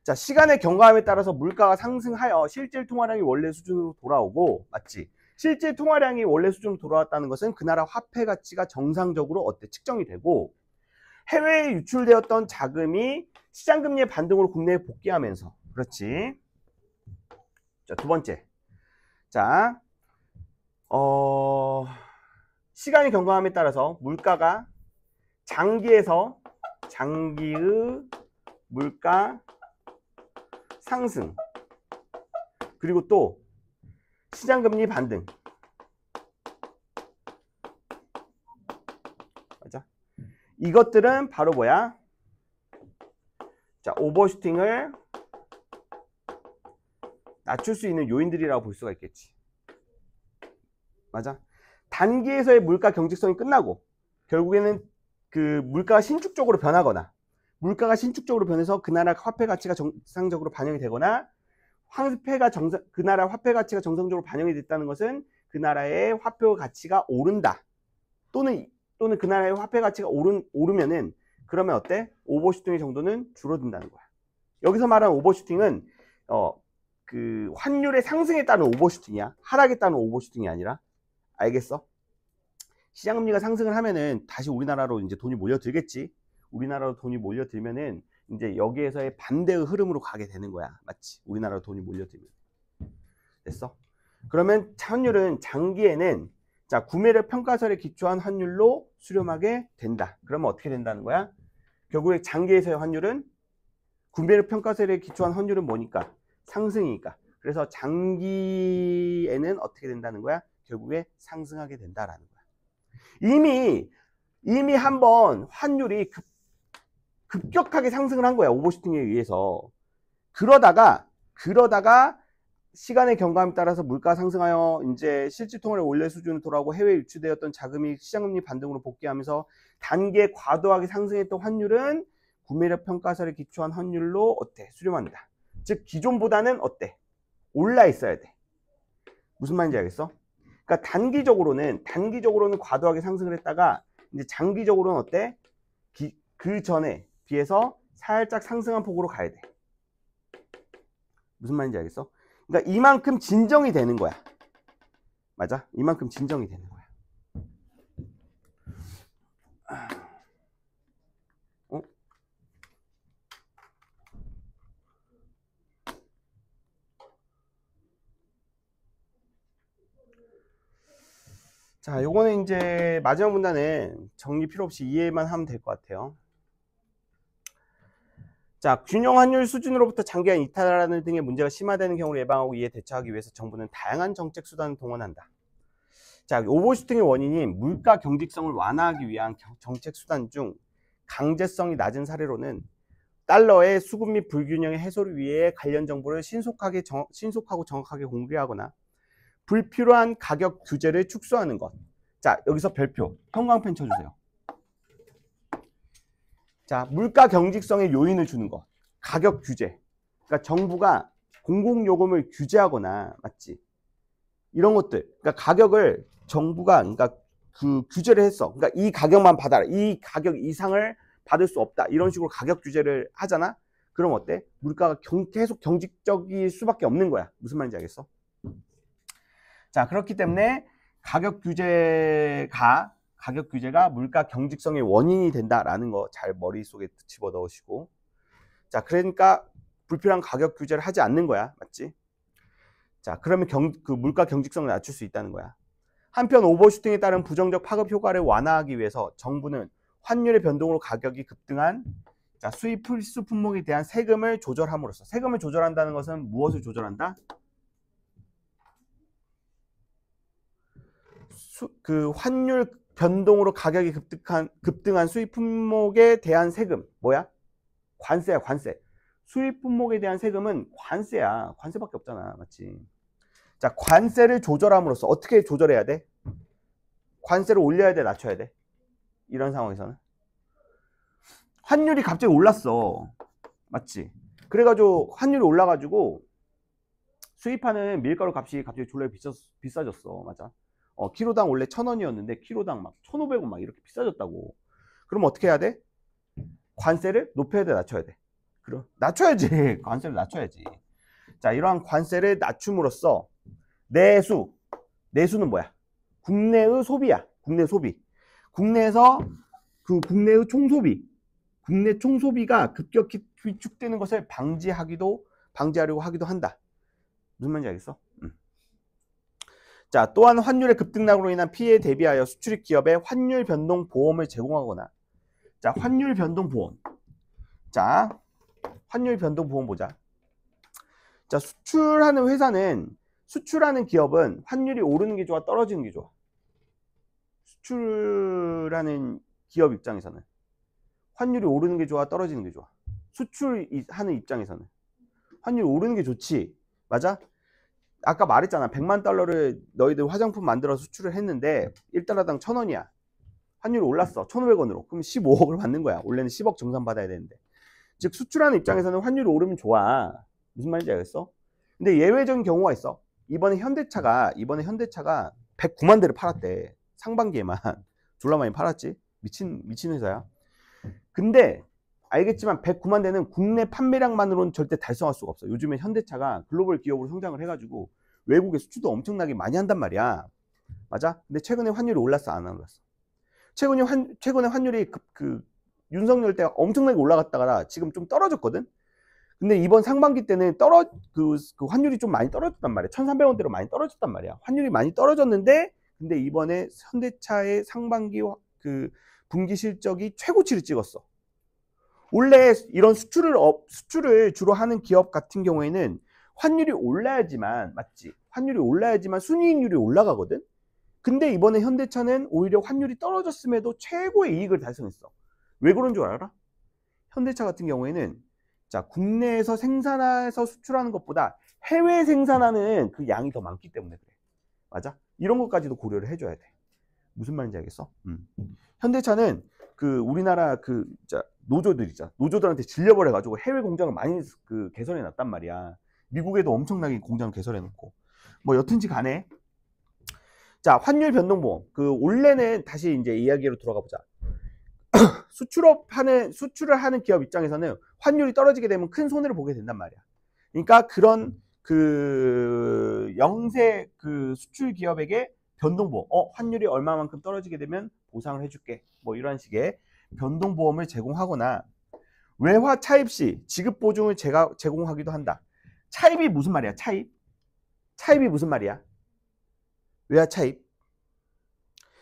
자, 시간의 경과함에 따라서 물가가 상승하여 실질 통화량이 원래 수준으로 돌아오고, 맞지? 실질 통화량이 원래 수준으로 돌아왔다는 것은 그 나라 화폐 가치가 정상적으로 측정이 되고, 해외에 유출되었던 자금이 시장금리의 반등으로 국내에 복귀하면서, 그렇지? 자, 두 번째. 자, 시간의 경과함에 따라서 물가가 장기의 물가 상승, 그리고 또 시장금리 반등, 맞아? 이것들은 바로 뭐야? 자, 오버슈팅을 낮출 수 있는 요인들이라고 볼 수가 있겠지. 맞아? 단기에서의 물가 경직성이 끝나고 결국에는 그 물가가 신축적으로 변하거나 물가가 신축적으로 변해서 그 나라 화폐 가치가 정상적으로 반영이 되거나 그 나라 화폐 가치가 정상적으로 반영이 됐다는 것은 그 나라의 화폐 가치가 오른다. 또는 그 나라의 화폐 가치가 오르면은 그러면 어때? 오버슈팅의 정도는 줄어든다는 거야. 여기서 말하는 오버슈팅은 그 환율의 상승에 따른 오버슈팅이야. 하락에 따른 오버슈팅이 아니라. 알겠어? 시장금리가 상승을 하면은 다시 우리나라로 이제 돈이 몰려들겠지. 우리나라로 돈이 몰려들면은 이제 여기에서의 반대의 흐름으로 가게 되는 거야. 맞지? 우리나라로 돈이 몰려들면. 됐어? 그러면 환율은 장기에는 자, 구매력 평가설에 기초한 환율로 수렴하게 된다. 그러면 어떻게 된다는 거야? 결국에 장기에서의 환율은 구매력 평가설에 기초한 환율은 뭐니까? 상승이니까. 그래서 장기에는 어떻게 된다는 거야? 결국에 상승하게 된다라는 거야. 이미 한번 환율이 급격하게 상승을 한 거야. 오버슈팅에 의해서. 그러다가 시간의 경감에 따라서 물가 상승하여 이제 실질통화의 원래 수준으로 돌아오고 해외에 유치되었던 자금이 시장금리 반등으로 복귀하면서 단기에 과도하게 상승했던 환율은 구매력 평가설에 기초한 환율로 어때? 수렴한다. 즉 기존보다는 어때? 올라 있어야 돼. 무슨 말인지 알겠어? 그러니까 단기적으로는 과도하게 상승을 했다가 이제 장기적으로는 어때? 그 전에 비해서 살짝 상승한 폭으로 가야 돼. 무슨 말인지 알겠어? 그러니까 이만큼 진정이 되는 거야. 맞아? 이만큼 진정이 되는 거야. 어? 자, 요거는 이제 마지막 문단은 정리 필요 없이 이해만 하면 될 것 같아요. 자, 균형 환율 수준으로부터 장기간 이탈하는 등의 문제가 심화되는 경우를 예방하고 이에 대처하기 위해서 정부는 다양한 정책 수단을 동원한다. 자, 오버슈팅의 원인인 물가 경직성을 완화하기 위한 정책 수단 중 강제성이 낮은 사례로는 달러의 수급 및 불균형의 해소를 위해 관련 정보를 신속하고 정확하게 공개하거나 불필요한 가격 규제를 축소하는 것. 자, 여기서 별표, 형광펜 쳐주세요. 자, 물가 경직성의 요인을 주는 것. 가격 규제. 그러니까 정부가 공공요금을 규제하거나, 맞지? 이런 것들. 그러니까 가격을 정부가, 그러니까 그 규제를 했어. 그러니까 이 가격만 받아라. 이 가격 이상을 받을 수 없다. 이런 식으로 가격 규제를 하잖아? 그럼 어때? 물가가 계속 경직적일 수밖에 없는 거야. 무슨 말인지 알겠어? 자, 그렇기 때문에 가격 규제가 물가 경직성의 원인이 된다라는 거 잘 머릿속에 집어넣으시고. 자, 그러니까 불필요한 가격 규제를 하지 않는 거야. 맞지? 자, 그러면 그 물가 경직성을 낮출 수 있다는 거야. 한편 오버슈팅에 따른 부정적 파급 효과를 완화하기 위해서 정부는 환율의 변동으로 가격이 급등한 자, 수입 필수 품목에 대한 세금을 조절함으로써 세금을 조절한다는 것은 무엇을 조절한다? 그 환율 변동으로 가격이 급등한 수입 품목에 대한 세금 뭐야? 관세야, 관세. 수입 품목에 대한 세금은 관세야. 관세밖에 없잖아. 맞지? 자, 관세를 조절함으로써 어떻게 조절해야 돼? 관세를 올려야 돼, 낮춰야 돼? 이런 상황에서는 환율이 갑자기 올랐어. 맞지? 그래가지고 환율이 올라가지고 수입하는 밀가루 값이 갑자기 졸라 비싸졌어. 맞아? 키로당 원래 1,000원이었는데 키로당 막 1,500원 막 이렇게 비싸졌다고. 그럼 어떻게 해야 돼? 관세를 높여야 돼, 낮춰야 돼? 그럼 낮춰야지. 관세를 낮춰야지. 자, 이러한 관세를 낮춤으로써 내수는 뭐야? 국내의 소비야. 국내 소비. 국내에서 그 국내의 총소비, 국내 총소비가 급격히 위축되는 것을 방지하려고 하기도 한다. 무슨 말인지 알겠어? 자, 또한 환율의 급등락으로 인한 피해에 대비하여 수출입 기업에 환율 변동 보험을 제공하거나. 자, 환율 변동 보험. 자, 환율 변동 보험 보자. 자, 수출하는 기업은 환율이 오르는 게 좋아, 떨어지는 게 좋아? 수출하는 기업 입장에서는 환율이 오르는 게 좋아, 떨어지는 게 좋아? 수출하는 입장에서는 환율이 오르는 게 좋지. 맞아? 아까 말했잖아. 100만 달러를 너희들 화장품 만들어 수출을 했는데 1달러당 1,000원이야. 환율이 올랐어. 1,500원으로. 그럼 15억을 받는 거야. 원래는 10억 정산 받아야 되는데. 즉 수출하는 입장에서는 환율이 오르면 좋아. 무슨 말인지 알겠어? 근데 예외적인 경우가 있어. 이번에 현대차가 109만 대를 팔았대. 상반기에만. 졸라 많이 팔았지. 미친 회사야. 근데 알겠지만 109만 대는 국내 판매량만으로는 절대 달성할 수가 없어. 요즘에 현대차가 글로벌 기업으로 성장을 해가지고 외국에 수출도 엄청나게 많이 한단 말이야. 맞아? 근데 최근에 환율이 올랐어, 안 올랐어? 최근에 환율이 윤석열 때가 엄청나게 올라갔다가 지금 좀 떨어졌거든? 근데 이번 상반기 때는 그 환율이 좀 많이 떨어졌단 말이야. 1,300원대로 많이 떨어졌단 말이야. 환율이 많이 떨어졌는데, 근데 이번에 현대차의 상반기 분기 실적이 최고치를 찍었어. 원래 이런 수출을 주로 하는 기업 같은 경우에는 환율이 올라야지만, 맞지? 환율이 올라야지만 순이익률이 올라가거든? 근데 이번에 현대차는 오히려 환율이 떨어졌음에도 최고의 이익을 달성했어. 왜 그런 줄 알아? 현대차 같은 경우에는 자, 국내에서 생산해서 수출하는 것보다 해외 생산하는 그 양이 더 많기 때문에 그래. 맞아? 이런 것까지도 고려를 해줘야 돼. 무슨 말인지 알겠어? 현대차는 우리나라 노조들 있잖아. 노조들한테 질려버려가지고 해외 공장을 많이 개설해 놨단 말이야. 미국에도 엄청나게 공장을 개설해 놓고. 뭐 여튼지 간에. 자, 환율 변동보험. 원래는 다시 이제 이야기로 들어가 보자. 수출을 하는 기업 입장에서는 환율이 떨어지게 되면 큰 손해를 보게 된단 말이야. 그러니까 그런 영세 수출 기업에게 변동보험, 환율이 얼마만큼 떨어지게 되면 보상을 해줄게. 뭐 이런 식의 변동보험을 제공하거나 외화 차입 시 지급 보증을 제공하기도 한다. 차입이 무슨 말이야? 차입이 무슨 말이야? 외화 차입.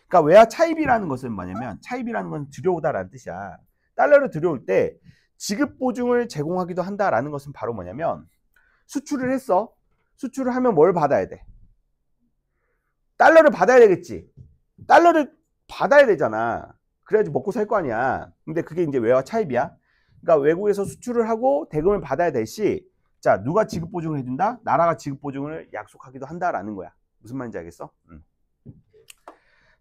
그러니까 외화 차입이라는 것은 뭐냐면 차입이라는 건 들여오다라는 뜻이야. 달러를 들여올 때 지급 보증을 제공하기도 한다라는 것은 바로 뭐냐면 수출을 했어. 수출을 하면 뭘 받아야 돼? 달러를 받아야 되겠지. 달러를 받아야 되잖아. 그래야지 먹고 살 거 아니야. 근데 그게 이제 외화 차입이야. 그러니까 외국에서 수출을 하고 대금을 받아야 될 시, 자, 누가 지급 보증을 해준다? 나라가 지급 보증을 약속하기도 한다라는 거야. 무슨 말인지 알겠어?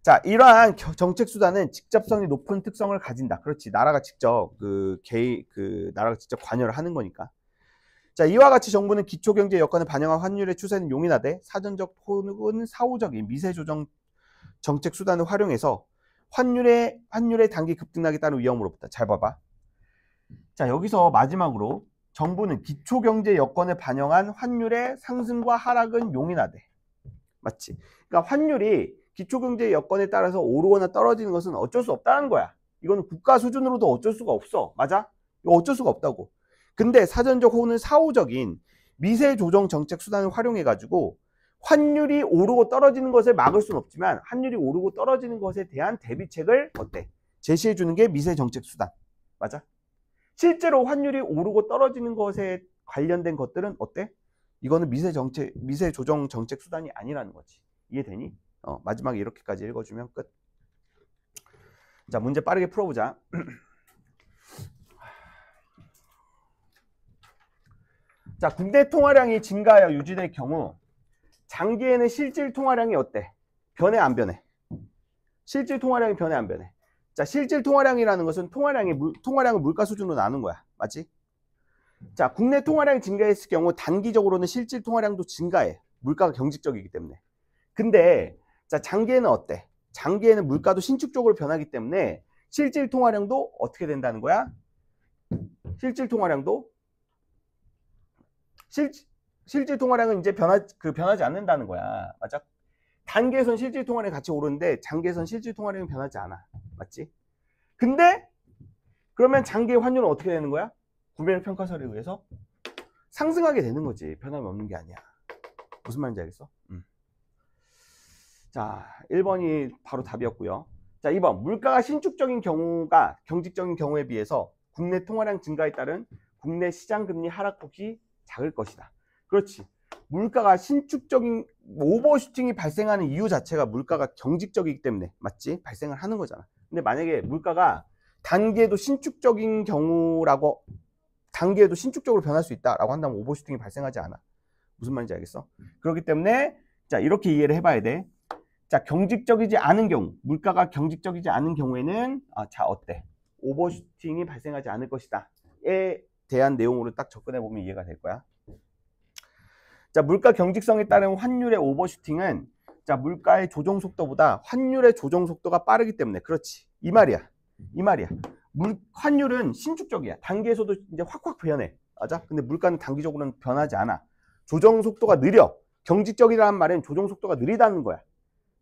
자, 이러한 정책 수단은 직접성이 높은 특성을 가진다. 그렇지. 나라가 직접 나라가 직접 관여를 하는 거니까. 자, 이와 같이 정부는 기초경제 여건을 반영한 환율의 추세는 용인하되 사전적 혹은 사후적인 미세 조정 정책 수단을 활용해서 환율의 단기 급등락에 따른 위험으로부터. 잘 봐봐. 자, 여기서 마지막으로 정부는 기초경제 여건을 반영한 환율의 상승과 하락은 용인하되. 맞지? 그러니까 환율이 기초경제 여건에 따라서 오르거나 떨어지는 것은 어쩔 수 없다는 거야. 이거는 국가 수준으로도 어쩔 수가 없어. 맞아? 이거 어쩔 수가 없다고. 근데 사전적 혹은 사후적인 미세 조정 정책 수단을 활용해 가지고 환율이 오르고 떨어지는 것을 막을 수는 없지만 환율이 오르고 떨어지는 것에 대한 대비책을 제시해 주는 게 미세 정책 수단. 맞아? 실제로 환율이 오르고 떨어지는 것에 관련된 것들은 어때? 이거는 미세 조정 정책 수단이 아니라는 거지. 이해되니? 마지막에 이렇게까지 읽어주면 끝. 자, 문제 빠르게 풀어보자. 자, 국내 통화량이 증가하여 유지될 경우 장기에는 실질 통화량이 어때? 변해 안 변해? 실질 통화량이 변해 안 변해? 자, 실질 통화량이라는 것은 통화량을 물가 수준으로 나눈 거야. 맞지? 자, 국내 통화량이 증가했을 경우 단기적으로는 실질 통화량도 증가해. 물가가 경직적이기 때문에. 근데 자, 장기에는 어때? 장기에는 물가도 신축적으로 변하기 때문에 실질 통화량도 어떻게 된다는 거야? 실질 통화량도 실질 통화량은 이제 변하지 않는다는 거야. 맞아? 단기에선 실질 통화량이 같이 오르는데 장기에선 실질 통화량이 변하지 않아. 맞지? 근데 그러면 장기의 환율은 어떻게 되는 거야? 구매력 평가설에 의해서 상승하게 되는 거지. 변함이 없는 게 아니야. 무슨 말인지 알겠어? 자, 1번이 바로 답이었고요. 자, 2번. 물가가 신축적인 경우가 경직적인 경우에 비해서 국내 통화량 증가에 따른 국내 시장금리 하락폭이 작을 것이다. 그렇지. 물가가 신축적인 오버슈팅이 발생하는 이유 자체가 물가가 경직적이기 때문에 맞지? 발생을 하는 거잖아. 근데 만약에 물가가 단기에도 신축적인 경우라고, 단기에도 신축적으로 변할 수 있다라고 한다면 오버슈팅이 발생하지 않아. 무슨 말인지 알겠어? 그렇기 때문에 자, 이렇게 이해를 해봐야 돼. 자, 경직적이지 않은 경우, 물가가 경직적이지 않은 경우에는 자, 어때? 오버슈팅이 발생하지 않을 것이다에 대한 내용으로 딱 접근해 보면 이해가 될 거야. 자, 물가 경직성에 따른 환율의 오버슈팅은 자, 물가의 조정 속도보다 환율의 조정 속도가 빠르기 때문에. 그렇지, 이 말이야. 환율은 신축적이야. 단기에서도 이제 확확 변해. 맞아? 근데 물가는 단기적으로는 변하지 않아. 조정 속도가 느려. 경직적이라는 말은 조정 속도가 느리다는 거야.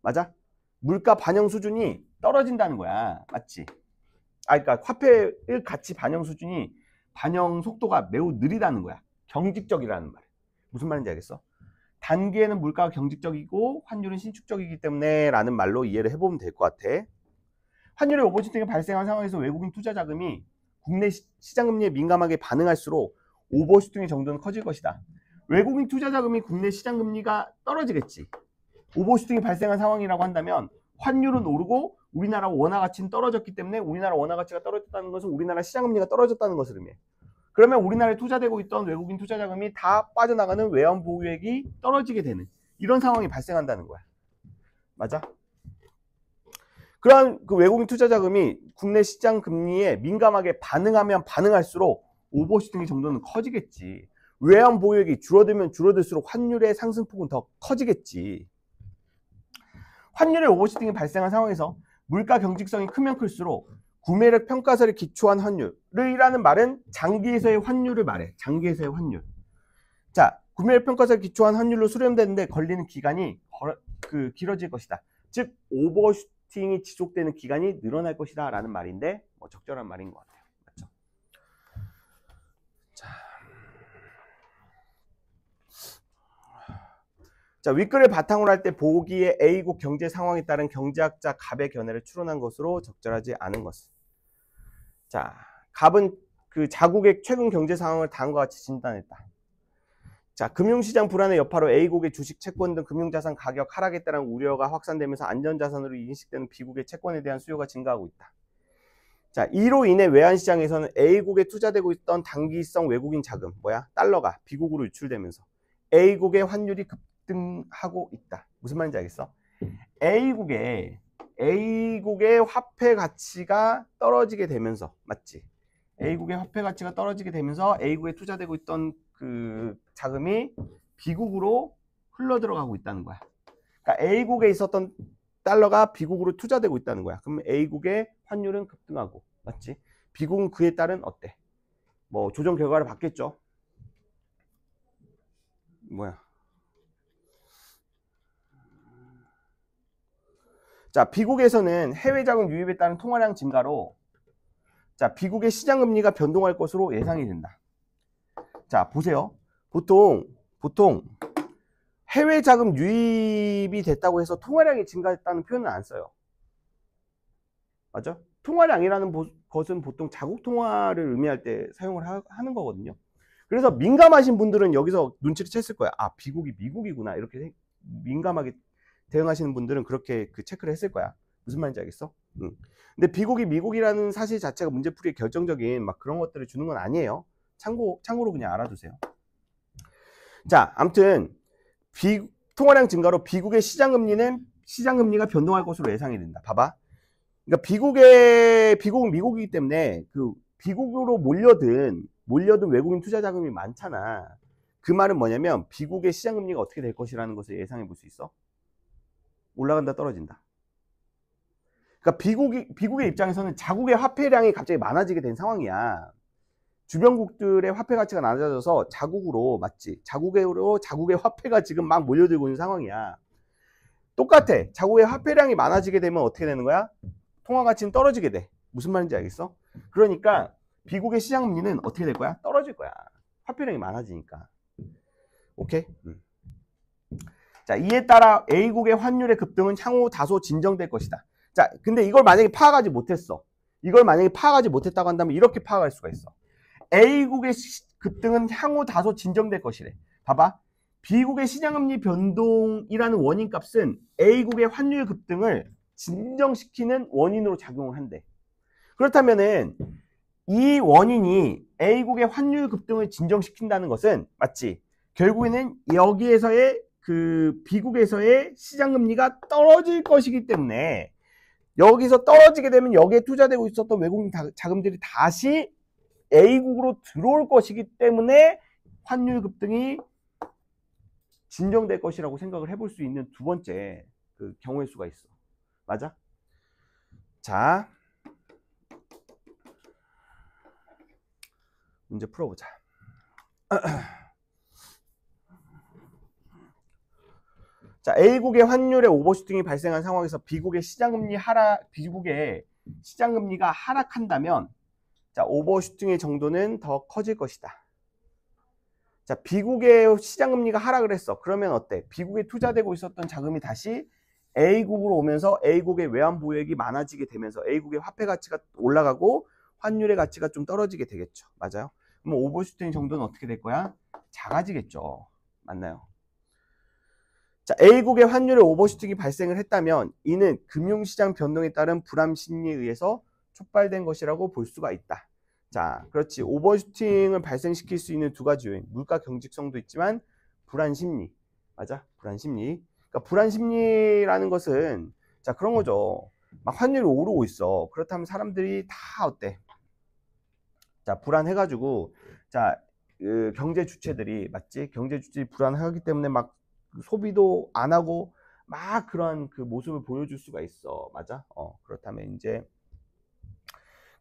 맞아? 물가 반영 수준이 떨어진다는 거야. 맞지? 그러니까 화폐의 가치 반영 수준이, 반영 속도가 매우 느리다는 거야. 경직적이라는 말. 무슨 말인지 알겠어? 단기에는 물가가 경직적이고 환율은 신축적이기 때문에 라는 말로 이해를 해보면 될 것 같아. 환율의 오버슈팅이 발생한 상황에서 외국인 투자 자금이 국내 시장금리에 민감하게 반응할수록 오버슈팅의 정도는 커질 것이다. 외국인 투자 자금이 국내 시장금리가 떨어지겠지. 오버슈팅이 발생한 상황이라고 한다면 환율은 오르고 우리나라 원화 가치는 떨어졌기 때문에, 우리나라 원화 가치가 떨어졌다는 것은 우리나라 시장금리가 떨어졌다는 것을 의미해. 그러면 우리나라에 투자되고 있던 외국인 투자 자금이 다 빠져나가는 외환 보유액이 떨어지게 되는 이런 상황이 발생한다는 거야. 맞아? 그러한 그 외국인 투자 자금이 국내 시장 금리에 민감하게 반응하면 반응할수록 오버슈팅의 정도는 커지겠지. 외환 보유액이 줄어들면 줄어들수록 환율의 상승폭은 더 커지겠지. 환율의 오버슈팅이 발생한 상황에서 물가 경직성이 크면 클수록 구매력 평가설에 기초한 환율이라는 말은 장기에서의 환율을 말해. 장기에서의 환율. 자, 구매력 평가설에 기초한 환율로 수렴되는데 걸리는 기간이 길어질 것이다. 즉 오버슈팅이 지속되는 기간이 늘어날 것이다 라는 말인데 적절한 말인 것 같아요. 맞죠? 자, 윗글을 바탕으로 할 때 보기에 A국 경제 상황에 따른 경제학자 갑의 견해를 추론한 것으로 적절하지 않은 것은. 자, 갑은 그 자국의 최근 경제 상황을 다음과 같이 진단했다. 자, 금융시장 불안의 여파로 A국의 주식, 채권 등 금융자산 가격 하락에 따른 우려가 확산되면서 안전자산으로 인식되는 B국의 채권에 대한 수요가 증가하고 있다. 자, 이로 인해 외환시장에서는 A국에 투자되고 있던 단기성 외국인 자금, 달러가 B국으로 유출되면서 A국의 환율이 급등하고 있다. 무슨 말인지 알겠어? A국의 화폐 가치가 떨어지게 되면서, 맞지? A국의 화폐 가치가 떨어지게 되면서 A국에 투자되고 있던 그 자금이 B국으로 흘러 들어가고 있다는 거야. 그러니까 A국에 있었던 달러가 B국으로 투자되고 있다는 거야. 그럼 A국의 환율은 급등하고, 맞지? B국은 그에 따른 어때? 조정 결과를 받겠죠. 자, B국에서는 해외 자금 유입에 따른 통화량 증가로 자, B국의 시장 금리가 변동할 것으로 예상이 된다. 자, 보세요. 보통 해외 자금 유입이 됐다고 해서 통화량이 증가했다는 표현은 안 써요. 맞죠? 통화량이라는 것은 보통 자국 통화를 의미할 때 사용을 하는 거거든요. 그래서 민감하신 분들은 여기서 눈치를 챘을 거야. B국이 미국이구나. 이렇게 민감하게 대응하시는 분들은 그렇게 체크를 했을 거야. 무슨 말인지 알겠어? 근데 B국이 미국이라는 사실 자체가 문제풀이에 결정적인 그런 것들을 주는 건 아니에요. 참고로 그냥 알아두세요. 자, 아무튼 통화량 증가로 B국의 시장금리가 변동할 것으로 예상이 된다. 봐봐. 그러니까 B국은 미국이기 때문에 그 B국으로 몰려든 외국인 투자 자금이 많잖아. 그 말은 뭐냐면 B국의 시장금리가 어떻게 될 것이라는 것을 예상해 볼 수 있어. 올라간다, 떨어진다. 그러니까 비국의 입장에서는 자국의 화폐량이 갑자기 많아지게 된 상황이야. 주변국들의 화폐 가치가 낮아져서 자국으로, 맞지? 자국의 화폐가 지금 막 몰려들고 있는 상황이야. 똑같아. 자국의 화폐량이 많아지게 되면 어떻게 되는 거야? 통화 가치는 떨어지게 돼. 무슨 말인지 알겠어? 그러니까 비국의 시장금리는 어떻게 될 거야? 떨어질 거야. 화폐량이 많아지니까. 오케이? 자, 이에 따라 A국의 환율의 급등은 향후 다소 진정될 것이다. 자, 근데 이걸 만약에 파악하지 못했다고 한다면 이렇게 파악할 수가 있어. A국의 급등은 향후 다소 진정될 것이래. 봐봐. B국의 시장금리 변동이라는 원인값은 A국의 환율 급등을 진정시키는 원인으로 작용을 한대. 그렇다면은 이 원인이 A국의 환율 급등을 진정시킨다는 것은 맞지? 결국에는 여기에서의 그 B국에서의 시장금리가 떨어질 것이기 때문에 여기서 떨어지게 되면 여기에 투자되고 있었던 외국인 자금들이 다시 A국으로 들어올 것이기 때문에 환율 급등이 진정될 것이라고 생각을 해볼 수 있는 두 번째 그 경우의 수가 있어. 맞아? 자, 문제 풀어보자. 자, A국의 환율의 오버슈팅이 발생한 상황에서 B국의 시장금리가 하락한다면 자, 오버슈팅의 정도는 더 커질 것이다. 자, B국의 시장금리가 하락을 했어. 그러면 어때? B국에 투자되고 있었던 자금이 다시 A국으로 오면서 A국의 외환보유액이 많아지게 되면서 A국의 화폐 가치가 올라가고 환율의 가치가 좀 떨어지게 되겠죠. 맞아요? 그럼 오버슈팅 정도는 어떻게 될 거야? 작아지겠죠. 맞나요? 자, A국의 환율의 오버슈팅이 발생을 했다면 이는 금융시장 변동에 따른 불안 심리에 의해서 촉발된 것이라고 볼 수가 있다. 자, 그렇지. 오버슈팅을 발생시킬 수 있는 두 가지 요인. 물가 경직성도 있지만 불안 심리. 맞아? 불안 심리. 그러니까 불안 심리라는 것은 자, 그런 거죠. 막 환율이 오르고 있어. 그렇다면 사람들이 다 어때? 자, 불안해가지고 자, 그 경제 주체들이 맞지? 경제 주체들이 불안하기 때문에 막 소비도 안 하고 막 그런 그 모습을 보여줄 수가 있어. 맞아? 그렇다면 이제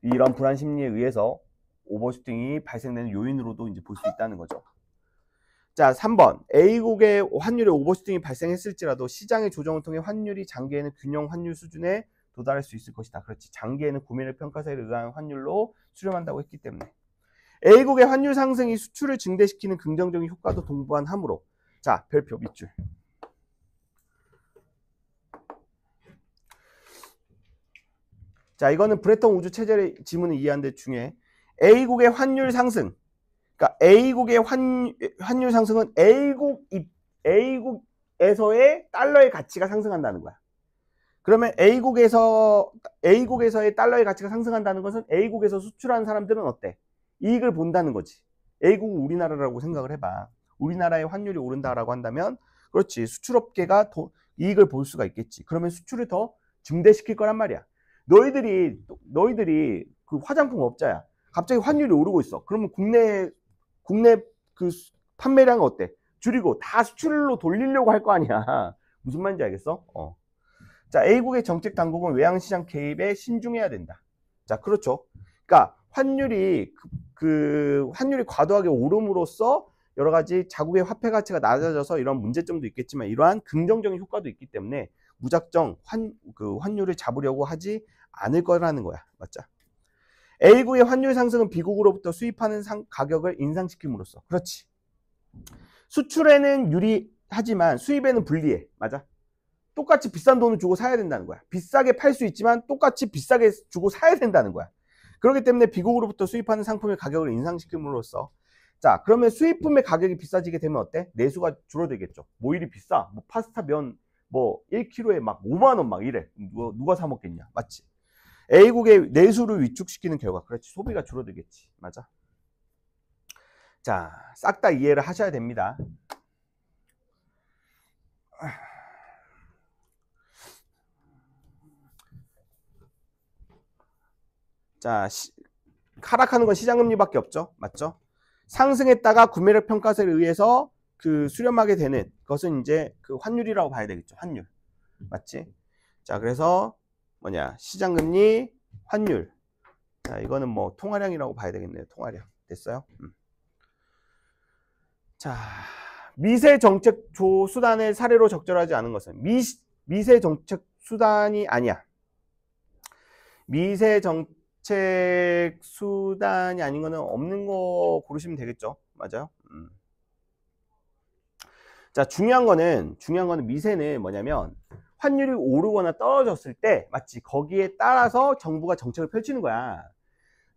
이런 불안 심리에 의해서 오버슈팅이 발생되는 요인으로도 이제 볼 수 있다는 거죠. 자, 3번. A국의 환율의 오버슈팅이 발생했을지라도 시장의 조정을 통해 환율이 장기에는 균형 환율 수준에 도달할 수 있을 것이다. 그렇지. 장기에는 구매력 평가세에 의한 환율로 수렴한다고 했기 때문에. A국의 환율 상승이 수출을 증대시키는 긍정적인 효과도 동반하므로 자, 별표 밑줄. 자, 이거는 브레턴 우주 체제의 지문을 이해하는 데 중에 A국의 환율 상승. 그러니까 A국의 환율 상승은 A국에서의 달러의 가치가 상승한다는 거야. 그러면 A국에서의 달러의 가치가 상승한다는 것은 A국에서 수출하는 사람들은 어때? 이익을 본다는 거지. A국은 우리나라라고 생각을 해봐. 우리나라의 환율이 오른다라고 한다면 그렇지. 수출업계가 더 이익을 볼 수가 있겠지. 그러면 수출을 더 증대시킬 거란 말이야. 너희들이 그 화장품 업자야. 갑자기 환율이 오르고 있어. 그러면 국내 그 판매량은 어때? 줄이고 다 수출로 돌리려고 할 거 아니야. 무슨 말인지 알겠어? 자, A국의 정책 당국은 외환시장 개입에 신중해야 된다. 자, 그렇죠. 그러니까 환율이 환율이 과도하게 오름으로써 여러 가지 자국의 화폐 가치가 낮아져서 이런 문제점도 있겠지만 이러한 긍정적인 효과도 있기 때문에 무작정 환율을 잡으려고 하지 않을 거라는 거야. 맞죠? A국의 환율 상승은 B국으로부터 수입하는 가격을 인상시킴으로써. 그렇지. 수출에는 유리하지만 수입에는 불리해. 맞아? 똑같이 비싼 돈을 주고 사야 된다는 거야. 비싸게 팔 수 있지만 똑같이 비싸게 주고 사야 된다는 거야. 그렇기 때문에 B국으로부터 수입하는 상품의 가격을 인상시킴으로써 자, 그러면 수입품의 가격이 비싸지게 되면 어때? 내수가 줄어들겠죠. 뭐 일이 비싸? 뭐 파스타 면 뭐 1kg에 막 5만 원 막 이래. 누가 사 먹겠냐? 맞지? A국의 내수를 위축시키는 결과. 그렇지. 소비가 줄어들겠지. 맞아? 자, 싹 다 이해를 하셔야 됩니다. 자, 하락하는 건 시장금리밖에 없죠. 맞죠? 상승했다가 구매력 평가세에 의해서 그 수렴하게 되는 것은 이제 그 환율이라고 봐야 되겠죠. 환율. 맞지? 자, 그래서 뭐냐? 시장금리, 환율. 자, 이거는 뭐 통화량이라고 봐야 되겠네요. 통화량. 됐어요? 자, 미세 정책 수단의 사례로 적절하지 않은 것은 미세 정책 수단이 아니야. 미세 정책 수단이 아닌 거는 없는 거 고르시면 되겠죠. 맞아요? 자, 중요한 거는 미세는 뭐냐면 환율이 오르거나 떨어졌을 때 맞지? 거기에 따라서 정부가 정책을 펼치는 거야.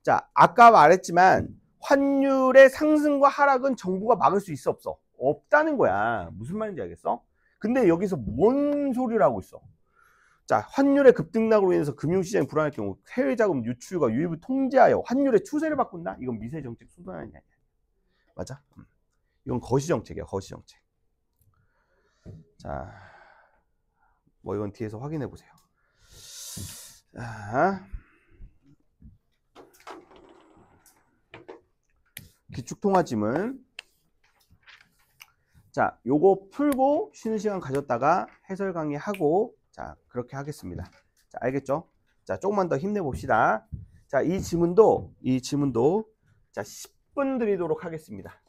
자, 아까 말했지만 환율의 상승과 하락은 정부가 막을 수 있어 없어? 없다는 거야. 무슨 말인지 알겠어? 근데 여기서 뭔 소리를 하고 있어? 자, 환율의 급등락으로 인해서 금융시장이 불안할 경우 해외자금 유출과 유입을 통제하여 환율의 추세를 바꾼다? 이건 미세정책 수단이 아니야. 맞아? 이건 거시정책이야, 거시정책. 자, 뭐 이건 뒤에서 확인해 보세요. 자, 기축통화지문. 자, 요거 풀고 쉬는 시간 가졌다가 해설 강의하고, 자, 그렇게 하겠습니다. 자, 알겠죠? 자, 조금만 더 힘내봅시다. 자, 이 지문도 자, 10분 드리도록 하겠습니다.